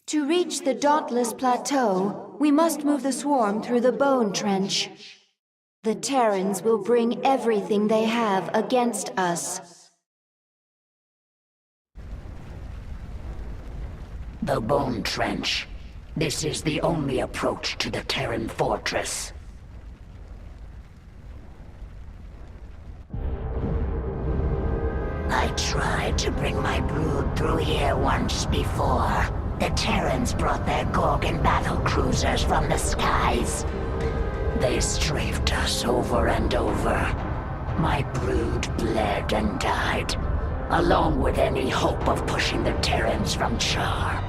To reach the Dauntless Plateau, we must move the swarm through the Bone Trench. The Terrans will bring everything they have against us. The Bone Trench. This is the only approach to the Terran Fortress. I tried to bring my brood through here once before. The Terrans brought their Gorgon battlecruisers from the skies. They strafed us over and over. My brood bled and died, along with any hope of pushing the Terrans from Char.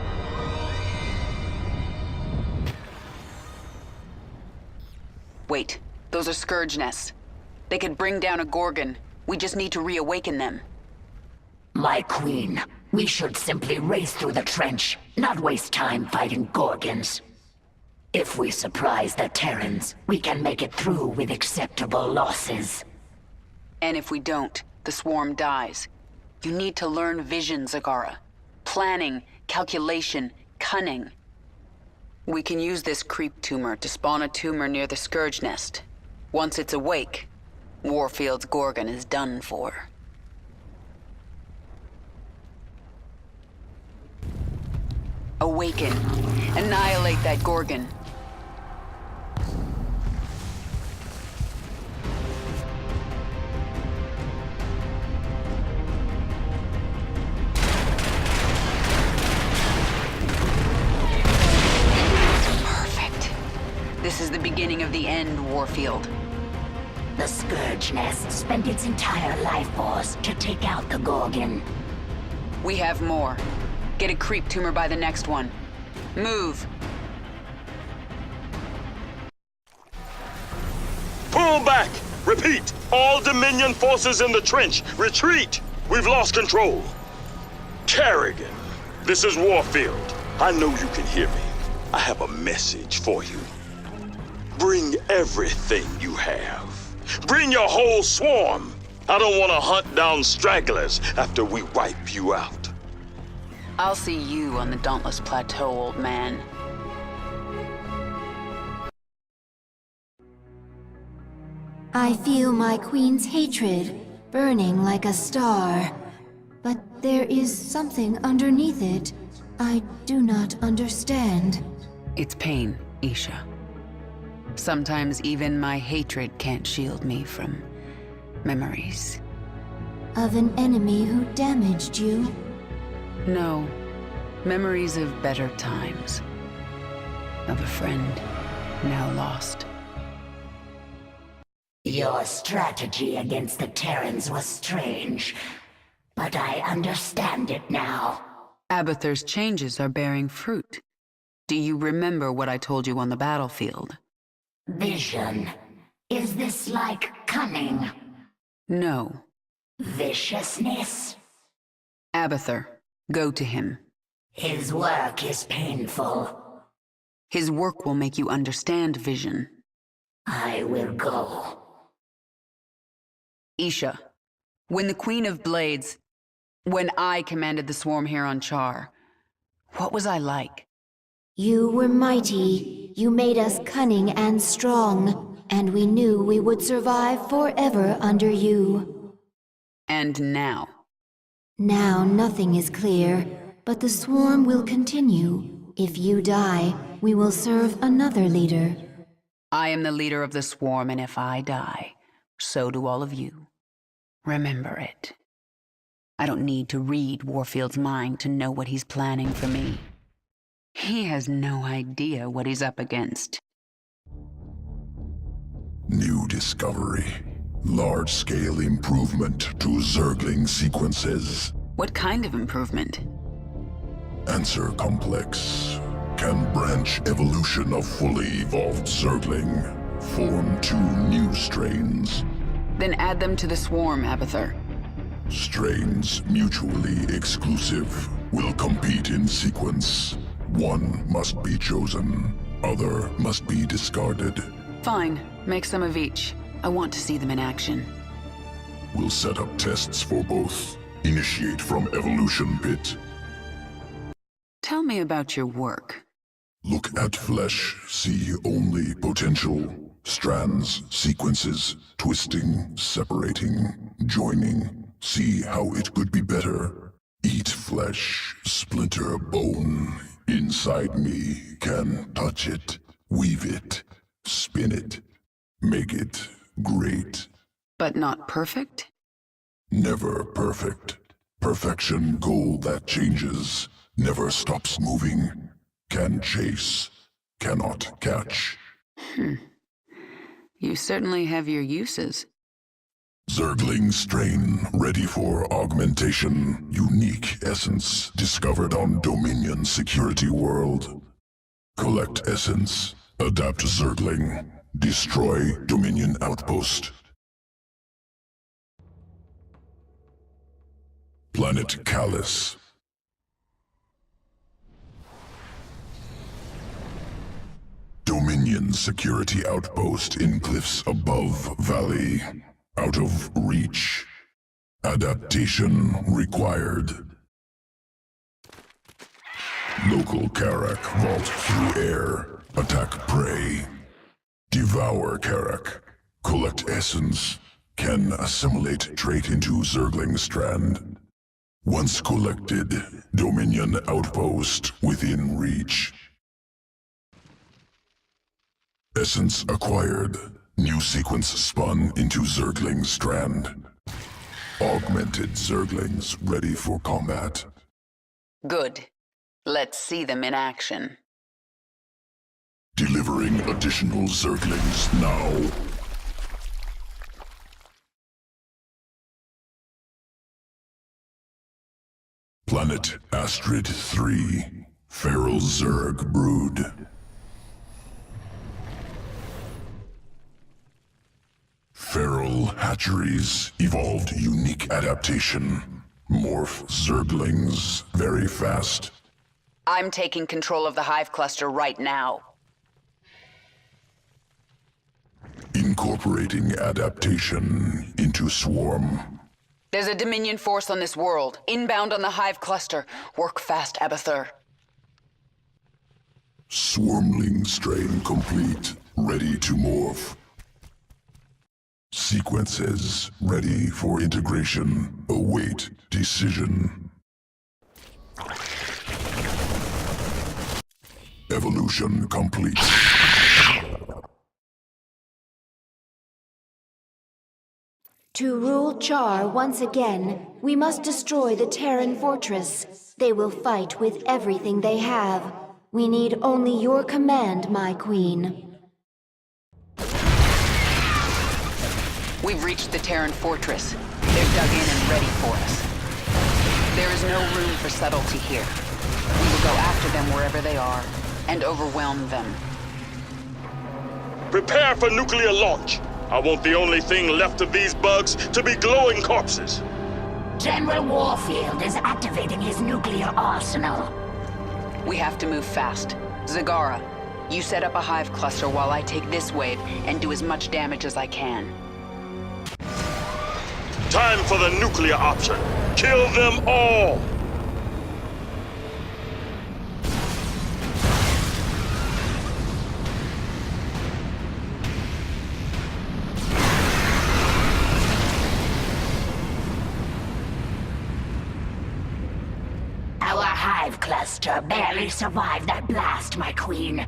Wait, those are Scourge nests. They could bring down a Gorgon. We just need to reawaken them. My queen, we should simply race through the trench, not waste time fighting Gorgons. If we surprise the Terrans, we can make it through with acceptable losses. And if we don't, the swarm dies. You need to learn vision, Zagara. Planning, calculation, cunning. We can use this creep tumor to spawn a tumor near the Scourge nest. Once it's awake, Warfield's Gorgon is done for. Awaken. Annihilate that Gorgon. Perfect. This is the beginning of the end, Warfield. The Scourge Nest spent its entire life force to take out the Gorgon. We have more. Get a creep tumor by the next one. Move. Pull back! Repeat! All Dominion forces in the trench, retreat! We've lost control. Kerrigan, this is Warfield. I know you can hear me. I have a message for you. Bring everything you have. Bring your whole swarm. I don't want to hunt down stragglers after we wipe you out. I'll see you on the Dauntless Plateau, old man. I feel my queen's hatred burning like a star. But there is something underneath it I do not understand. It's pain, Isha. Sometimes even my hatred can't shield me from memories. Of an enemy who damaged you? No. Memories of better times. Of a friend now lost. Your strategy against the Terrans was strange, but I understand it now. Abathur's changes are bearing fruit. Do you remember what I told you on the battlefield? Vision. Is this like cunning? No. Viciousness? Abathur, go to him. His work is painful. His work will make you understand vision. I will go. Isha, when the Queen of Blades, when I commanded the swarm here on Char, what was I like? You were mighty. You made us cunning and strong, and we knew we would survive forever under you. And now? Now nothing is clear, but the swarm will continue. If you die, we will serve another leader. I am the leader of the swarm, and if I die, so do all of you. Remember it. I don't need to read Warfield's mind to know what he's planning for me. He has no idea what he's up against. New discovery. Large-scale improvement to Zergling sequences. What kind of improvement? Answer complex. Can branch evolution of fully evolved Zergling. Form 2 new strains. Then add them to the swarm, Abathur. Strains mutually exclusive will compete in sequence. One must be chosen, other must be discarded. Fine, make some of each. I want to see them in action. We'll set up tests for both. Initiate from Evolution Pit. Tell me about your work. Look at flesh, see only potential. Strands, sequences, twisting, separating, joining. See how it could be better. Eat flesh, splinter bone. Inside me can touch it, weave it, spin it, make it great. But not perfect? Never perfect. Perfection goal that changes, never stops moving. Can chase, cannot catch. You certainly have your uses. Zergling strain ready for augmentation. Unique essence discovered on Dominion security world. Collect essence. Adapt Zergling. Destroy Dominion outpost. Planet Callus. Dominion security outpost in cliffs above valley. Out of reach. Adaptation required. Local Karak vault through air. Attack prey. Devour Karak. Collect essence. Can assimilate trait into Zergling strand. Once collected, Dominion outpost within reach. Essence acquired. New sequence spun into Zergling strand. Augmented Zerglings ready for combat. Good. Let's see them in action. Delivering additional Zerglings now. Planet Astrid 3. Feral Zerg brood. Feral hatcheries evolved unique adaptation. Morph Zerglings very fast. I'm taking control of the hive cluster right now. Incorporating adaptation into swarm. There's a Dominion force on this world, inbound on the hive cluster. Work fast, Abathur. Swarmling strain complete. Ready to morph. Sequences ready for integration. Await decision. Evolution complete. To rule Char once again, we must destroy the Terran Fortress. They will fight with everything they have. We need only your command, my queen. We've reached the Terran Fortress. They're dug in and ready for us. There is no room for subtlety here. We will go after them wherever they are, and overwhelm them. Prepare for nuclear launch. I want the only thing left of these bugs to be glowing corpses. General Warfield is activating his nuclear arsenal. We have to move fast. Zagara, you set up a hive cluster while I take this wave and do as much damage as I can. Time for the nuclear option. Kill them all! Our hive cluster barely survived that blast, my queen.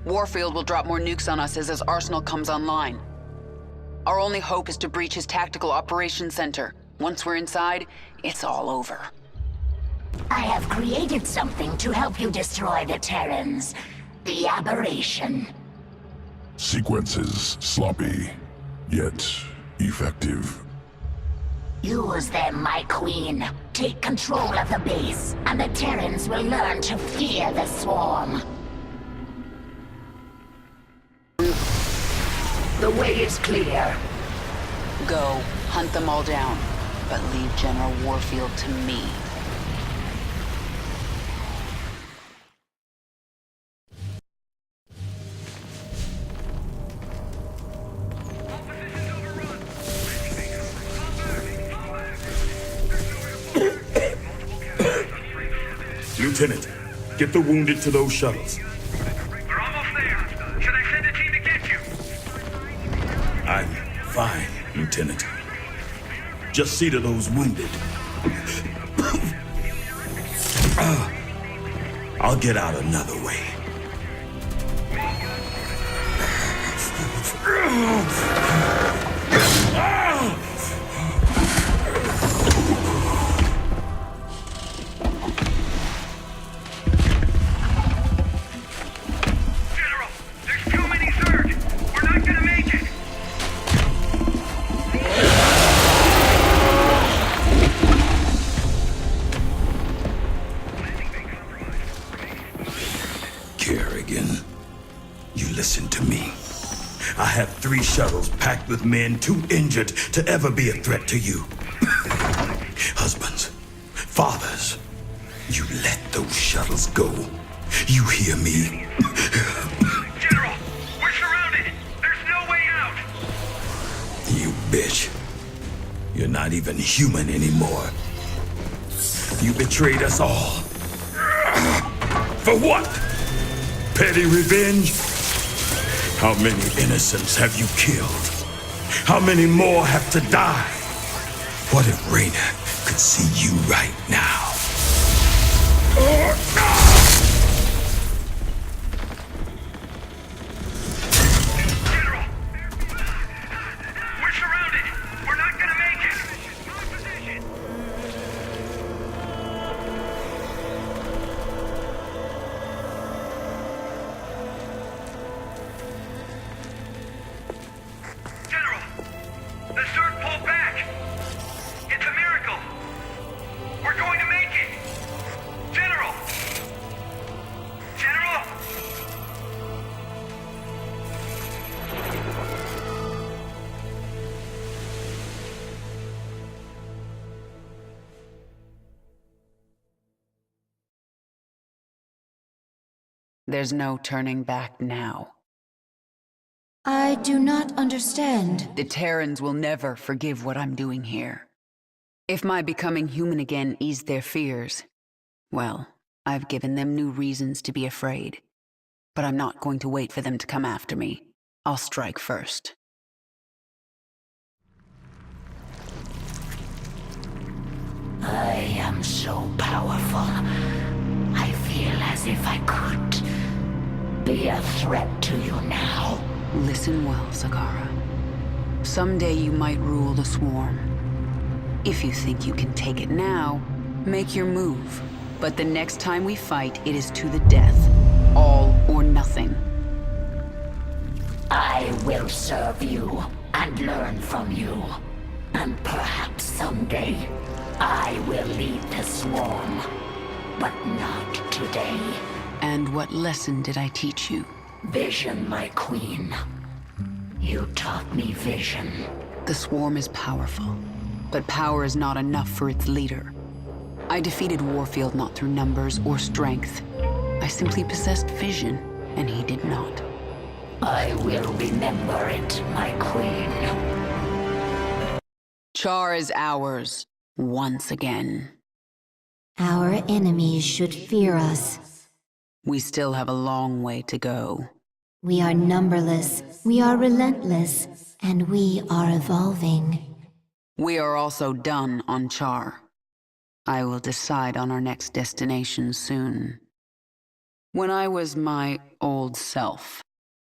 Warfield will drop more nukes on us as his arsenal comes online. Our only hope is to breach his tactical operations center. Once we're inside, it's all over. I have created something to help you destroy the Terrans. The aberration. Sequences sloppy, yet effective. Use them, my queen. Take control of the base, and the Terrans will learn to fear the swarm. The way is clear. Go, hunt them all down, but leave General Warfield to me. Lieutenant, get the wounded to those shuttles. We're almost there. Should I send a team to get you? I'm fine, Lieutenant. Just see to those wounded. I'll get out another way. General, there's too many Zerg. We're not gonna make it. Kerrigan, you listen to me. I have 3 shuttles packed with men too injured to ever be a threat to you. Husbands, fathers, you let those shuttles go. You hear me? General, we're surrounded. There's no way out. You bitch. You're not even human anymore. You betrayed us all. For what? Petty revenge? How many innocents have you killed? How many more have to die? What if Raynor could see you right now? General, we're surrounded. We're not gonna make it. My position. General, the Zerg pulled back. It's a miracle. We're going to make it. General! General! There's no turning back now. I do not understand. The Terrans will never forgive what I'm doing here. If my becoming human again eased their fears, well, I've given them new reasons to be afraid. But I'm not going to wait for them to come after me. I'll strike first. I am so powerful. I feel as if I could be a threat to you now. Listen well, Zagara. Someday you might rule the swarm. If you think you can take it now, make your move. But the next time we fight, it is to the death. All or nothing. I will serve you and learn from you. And perhaps someday, I will lead the swarm. But not today. And what lesson did I teach you? Vision, my queen. You taught me vision. The swarm is powerful, but power is not enough for its leader. I defeated Warfield not through numbers or strength. I simply possessed vision, and he did not. I will remember it, my queen. Char is ours, once again. Our enemies should fear us. We still have a long way to go. We are numberless, we are relentless, and we are evolving. We are also done on Char. I will decide on our next destination soon. When I was my old self,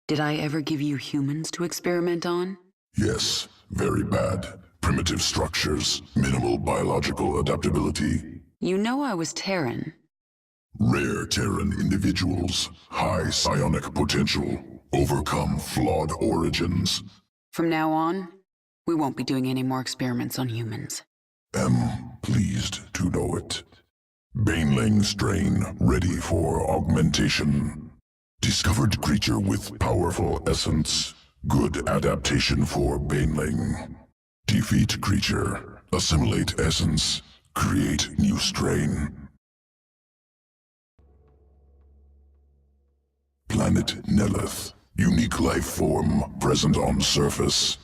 did I ever give you humans to experiment on? Yes, very bad. Primitive structures, minimal biological adaptability. You know I was Terran. Rare Terran individuals, high psionic potential, overcome flawed origins. From now on, we won't be doing any more experiments on humans. Am pleased to know it. Baneling strain ready for augmentation. Discovered creature with powerful essence. Good adaptation for Baneling. Defeat creature. Assimilate essence. Create new strain. Planet Nelith. Unique life form present on surface.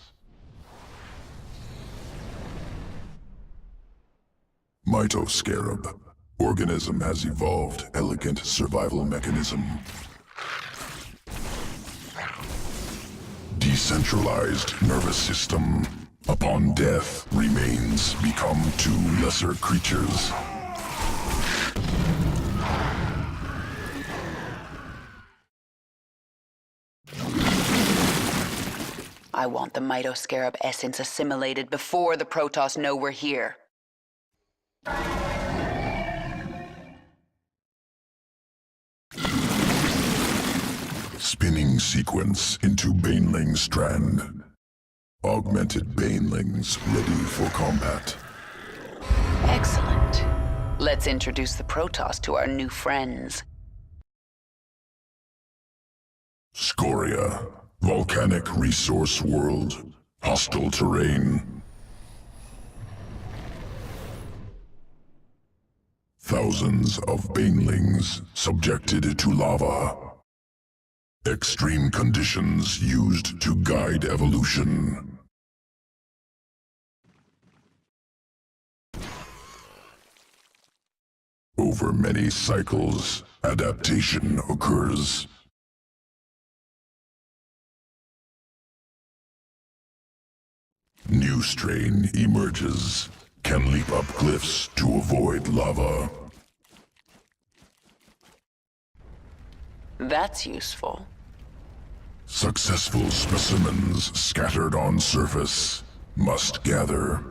Mito Scarab. Organism has evolved elegant survival mechanism. Decentralized nervous system. Upon death, remains become two lesser creatures. I want the Mitoscarab essence assimilated before the Protoss know we're here. Spinning sequence into Baneling strand. Augmented Banelings ready for combat. Excellent. Let's introduce the Protoss to our new friends. Scoria. Volcanic resource world. Hostile terrain. Thousands of Banelings subjected to lava. Extreme conditions used to guide evolution. Over many cycles, adaptation occurs. New strain emerges, can leap up cliffs to avoid lava. That's useful. Successful specimens scattered on surface must gather.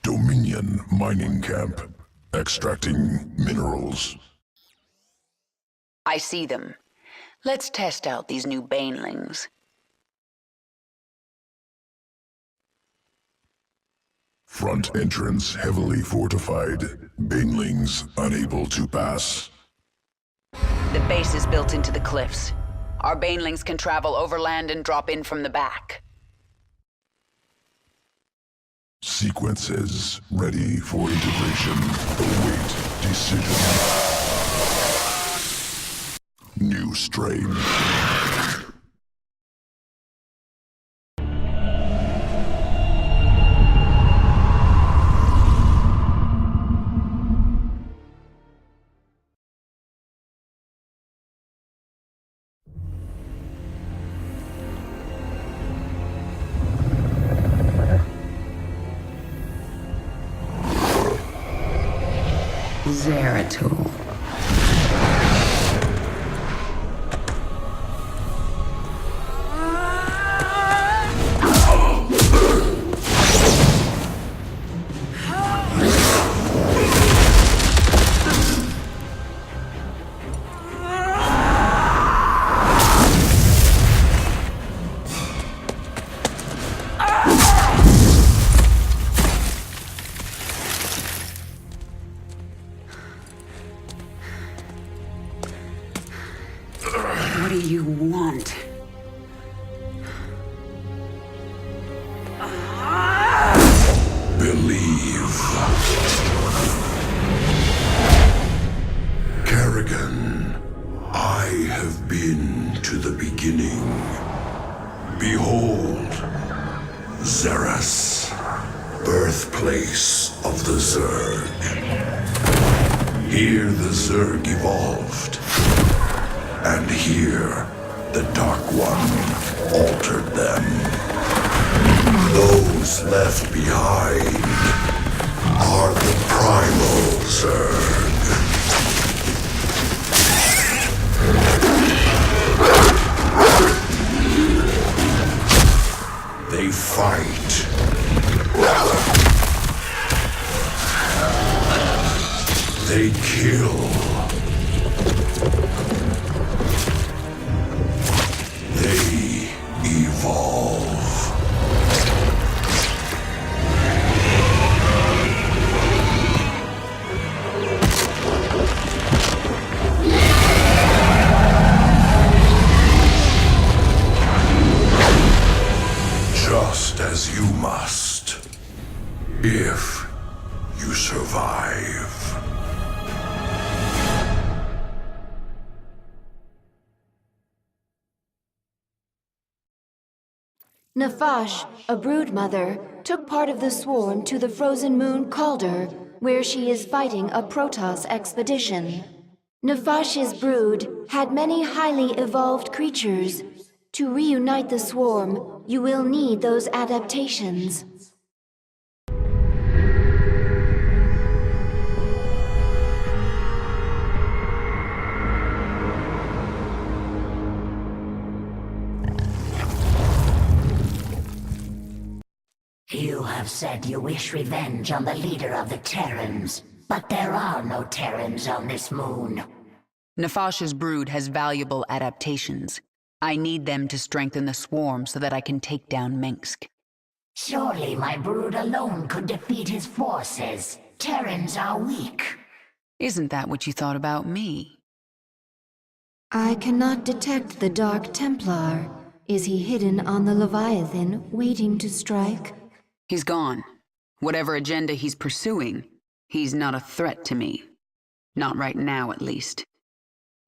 Dominion mining camp, extracting minerals. I see them. Let's test out these new Banelings. Front entrance heavily fortified. Banelings unable to pass. The base is built into the cliffs. Our Banelings can travel overland and drop in from the back. Sequences ready for integration. Await decision. New strain. Zeratul. What do you want? Believe. Kerrigan, I have been to the beginning. Behold, Xeras, birthplace of the Zerg. Here the Zerg evolved. And here, the Dark One altered them. Those left behind are the Primal Zerg. They fight. They kill. They evolve. Just as you must, if you survive. Natasha, a broodmother, took part of the swarm to the frozen moon Calder, where she is fighting a Protoss expedition. Natasha's brood had many highly evolved creatures. To reunite the swarm, you will need those adaptations. You have said you wish revenge on the leader of the Terrans, but there are no Terrans on this moon. Natasha's brood has valuable adaptations. I need them to strengthen the swarm so that I can take down Minsk. Surely my brood alone could defeat his forces. Terrans are weak. Isn't that what you thought about me? I cannot detect the Dark Templar. Is he hidden on the Leviathan, waiting to strike? He's gone. Whatever agenda he's pursuing, he's not a threat to me. Not right now, at least.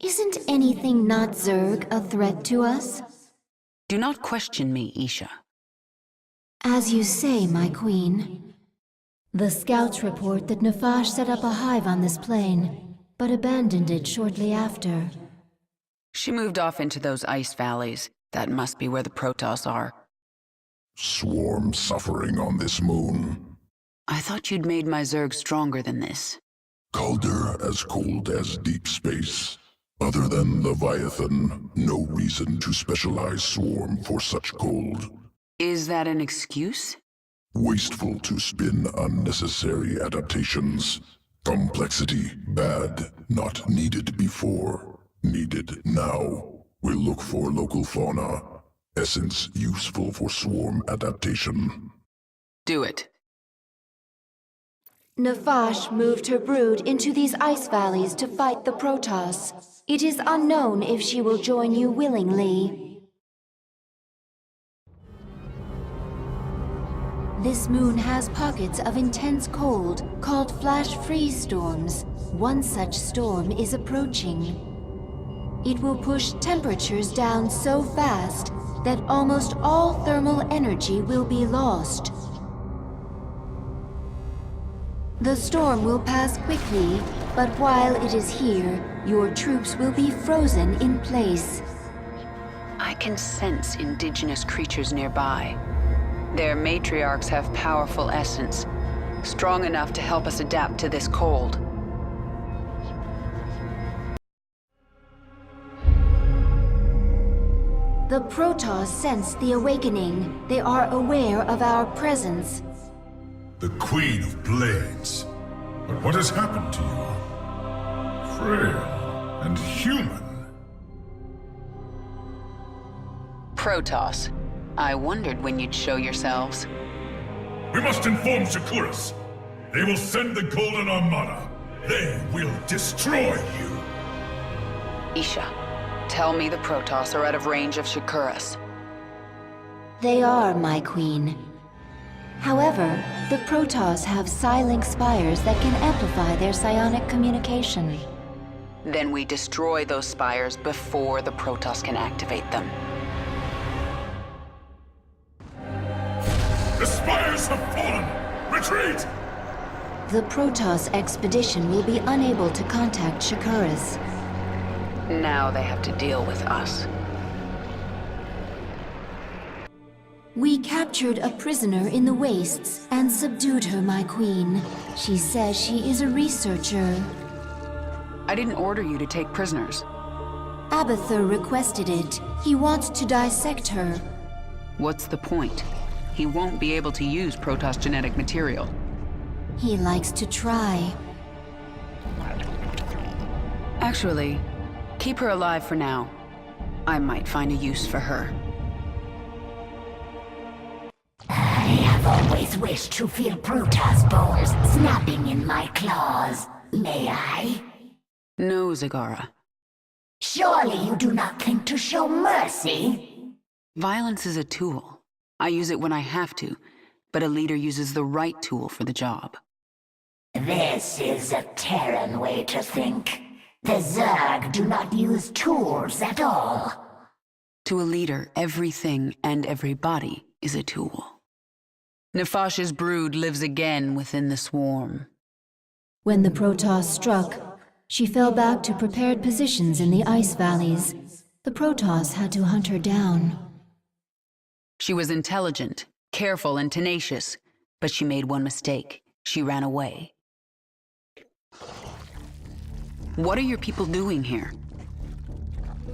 Isn't anything not Zerg a threat to us? Do not question me, Isha. As you say, my queen. The scouts report that Natasha set up a hive on this plane, but abandoned it shortly after. She moved off into those ice valleys. That must be where the Protoss are. Swarm suffering on this moon. I thought you'd made my Zerg stronger than this. Calder as cold as deep space. Other than Leviathan, no reason to specialize Swarm for such cold. Is that an excuse? Wasteful to spin unnecessary adaptations. Complexity bad, not needed before. Needed now. We'll look for local fauna. Essence useful for swarm adaptation. Do it. Natasha moved her brood into these ice valleys to fight the Protoss. It is unknown if she will join you willingly. This moon has pockets of intense cold called flash freeze storms. One such storm is approaching. It will push temperatures down so fast that almost all thermal energy will be lost. The storm will pass quickly, but while it is here, your troops will be frozen in place. I can sense indigenous creatures nearby. Their matriarchs have powerful essence, strong enough to help us adapt to this cold. The Protoss sense the awakening. They are aware of our presence. The Queen of Blades. But what has happened to you? Frail and human. Protoss. I wondered when you'd show yourselves. We must inform Shakuras. They will send the Golden Armada. They will destroy you. Isha, tell me the Protoss are out of range of Shakuras. They are, my queen. However, the Protoss have psi-link spires that can amplify their psionic communication. Then we destroy those spires before the Protoss can activate them. The spires have fallen! Retreat! The Protoss expedition will be unable to contact Shakuras. Now they have to deal with us. We captured a prisoner in the wastes and subdued her, my queen. She says she is a researcher. I didn't order you to take prisoners. Abathur requested it. He wants to dissect her. What's the point? He won't be able to use Protoss genetic material. He likes to try. Actually, keep her alive for now. I might find a use for her. I have always wished to feel Protoss bones snapping in my claws. May I? No, Zagara. Surely you do not think to show mercy? Violence is a tool. I use it when I have to, but a leader uses the right tool for the job. This is a Terran way to think. The Zerg do not use tools at all. To a leader, everything and everybody is a tool. Natasha's brood lives again within the swarm. When the Protoss struck, she fell back to prepared positions in the ice valleys. The Protoss had to hunt her down. She was intelligent, careful, and tenacious, but she made one mistake. She ran away. What are your people doing here?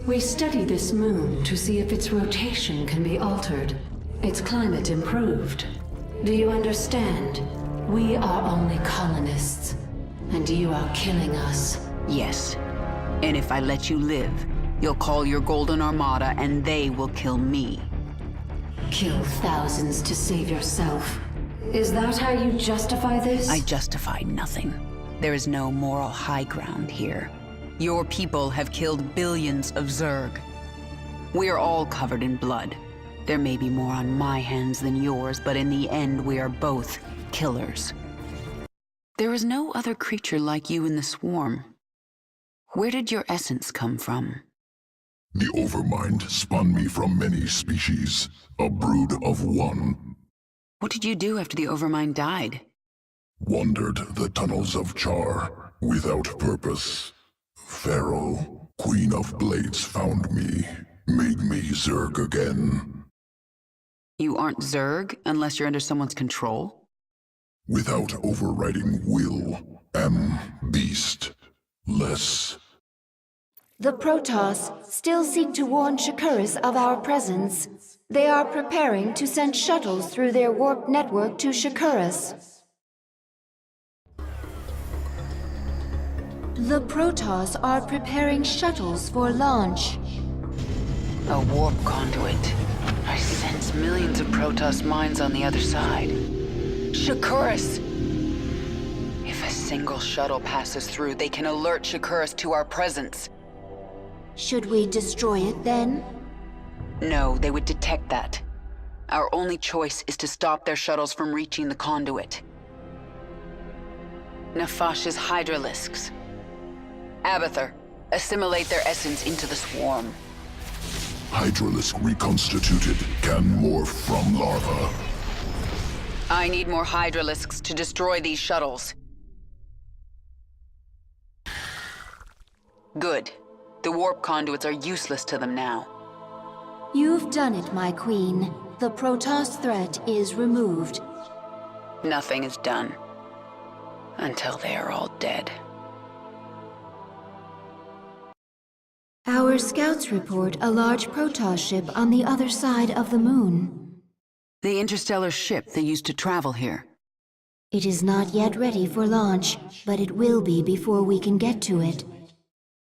We study this moon to see if its rotation can be altered, its climate improved. Do you understand? We are only colonists, and you are killing us. Yes. And if I let you live, you'll call your Golden Armada and they will kill me. Kill thousands to save yourself. Is that how you justify this? I justify nothing. There is no moral high ground here. Your people have killed billions of Zerg. We are all covered in blood. There may be more on my hands than yours, but in the end we are both killers. There is no other creature like you in the swarm. Where did your essence come from? The Overmind spun me from many species, a brood of one. What did you do after the Overmind died? Wandered the tunnels of Char, without purpose. Pharaoh, Queen of Blades, found me, made me Zerg again. You aren't Zerg unless you're under someone's control? Without overriding will, am beast. Less. The Protoss still seek to warn Shakuras of our presence. They are preparing to send shuttles through their warp network to Shakuras. The Protoss are preparing shuttles for launch. A warp conduit. I sense millions of Protoss minds on the other side. Shakuras! If a single shuttle passes through, they can alert Shakuras to our presence. Should we destroy it then? No, they would detect that. Our only choice is to stop their shuttles from reaching the conduit. Natasha's Hydralisks. Abathur, assimilate their essence into the swarm. Hydralisk reconstituted can morph from larva. I need more Hydralisks to destroy these shuttles. Good. The warp conduits are useless to them now. You've done it, my queen. The Protoss threat is removed. Nothing is done. Until they are all dead. Our scouts report a large Protoss ship on the other side of the moon. The interstellar ship they used to travel here. It is not yet ready for launch, but it will be before we can get to it.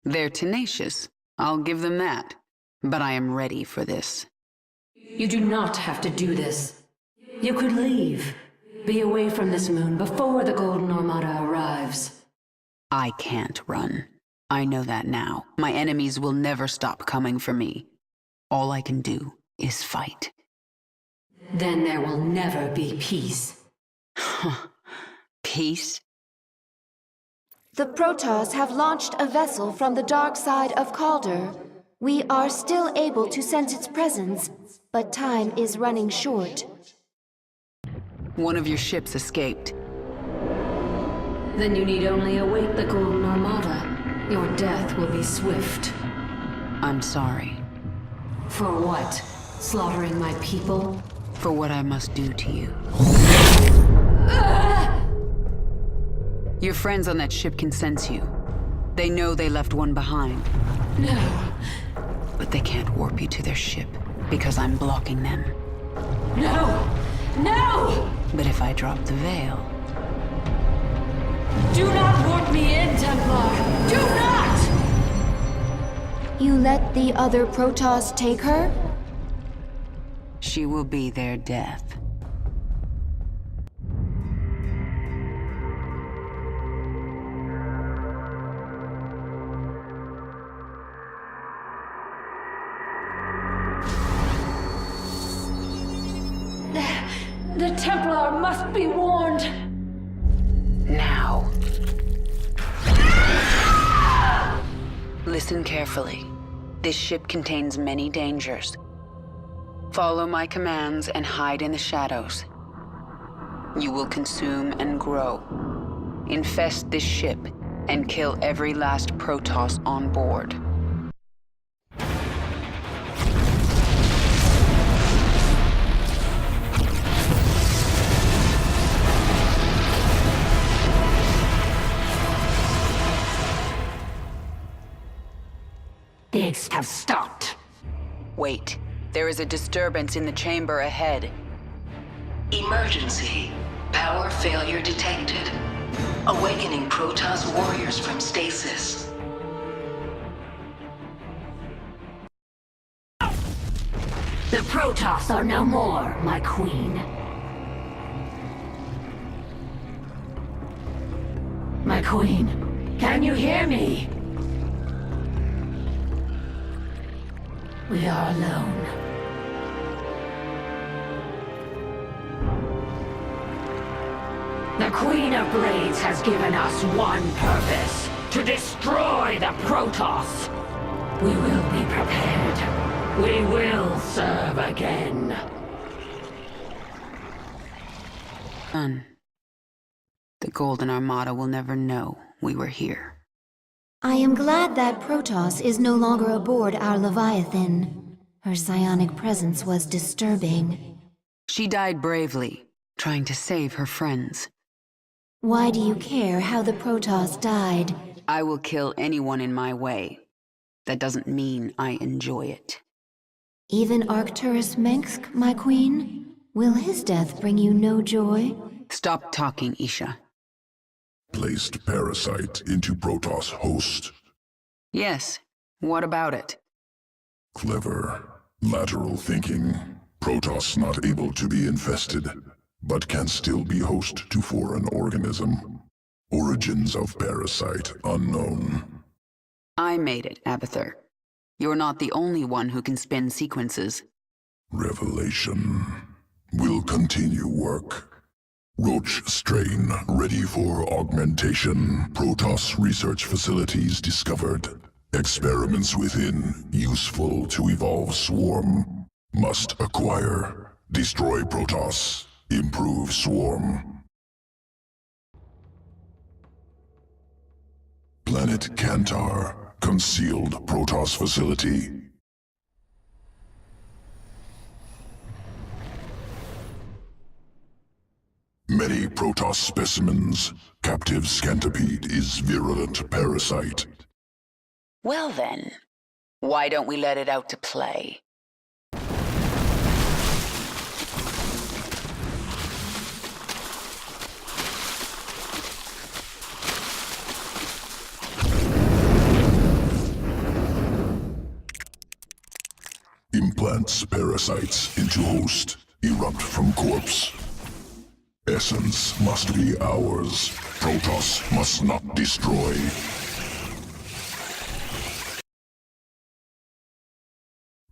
They're tenacious. I'll give them that. But I am ready for this. You do not have to do this. You could leave. Be away from this moon before the Golden Armada arrives. I can't run. I know that now. My enemies will never stop coming for me. All I can do is fight. Then there will never be peace. Peace? The Protoss have launched a vessel from the dark side of Calder. We are still able to sense its presence, but time is running short. One of your ships escaped. Then you need only await the Golden Armada. Your death will be swift. I'm sorry. For what? Slaughtering my people? For what I must do to you. Your friends on that ship can sense you. They know they left one behind. No. But they can't warp you to their ship, because I'm blocking them. No! No! But if I drop the veil... Do not warp me in, Templar! Do not! You let the other Protoss take her? She will be their death. The Templar must be warned! Now. Listen carefully. This ship contains many dangers. Follow my commands and hide in the shadows. You will consume and grow. Infest this ship and kill every last Protoss on board. The Igs have stopped. Wait, there is a disturbance in the chamber ahead. Emergency. Power failure detected. Awakening Protoss warriors from stasis. The Protoss are no more, my queen. My queen, can you hear me? We are alone. The Queen of Blades has given us one purpose: to destroy the Protoss. We will be prepared. We will serve again. None. The Golden Armada will never know we were here. I am glad that Protoss is no longer aboard our Leviathan. Her psionic presence was disturbing. She died bravely, trying to save her friends. Why do you care how the Protoss died? I will kill anyone in my way. That doesn't mean I enjoy it. Even Arcturus Mengsk, my queen? Will his death bring you no joy? Stop talking, Isha. Placed parasite into Protoss host. Yes, what about it? Clever. Lateral thinking. Protoss not able to be infested, but can still be host to foreign organism. Origins of parasite unknown. I made it, Abathur. You're not the only one who can spin sequences. Revelation. Will continue work. Roach strain ready for augmentation. Protoss research facilities discovered. Experiments within useful to evolve swarm. Must acquire. Destroy Protoss. Improve swarm. Planet Kantar. Concealed Protoss facility. Many Protoss specimens. Captive Scantipede is virulent parasite. Well then, why don't we let it out to play? Implants parasites into host. Erupt from corpse. Essence must be ours. Protoss must not destroy.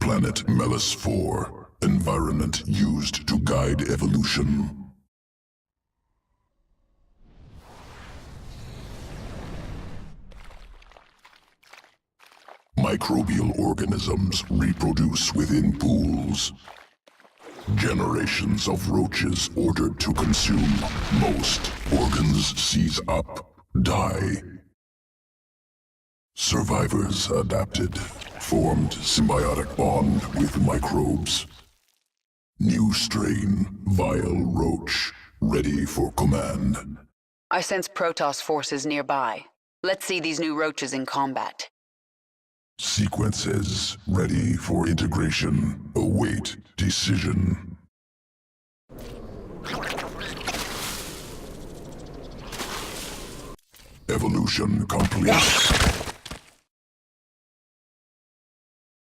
Planet Melis 4. Environment used to guide evolution. Microbial organisms reproduce within pools. Generations of roaches ordered to consume. Most organs seize up, die. Survivors adapted, formed symbiotic bond with microbes. New strain, vile roach, ready for command. I sense Protoss forces nearby. Let's see these new roaches in combat. Sequences ready for integration. Await decision. Evolution complete.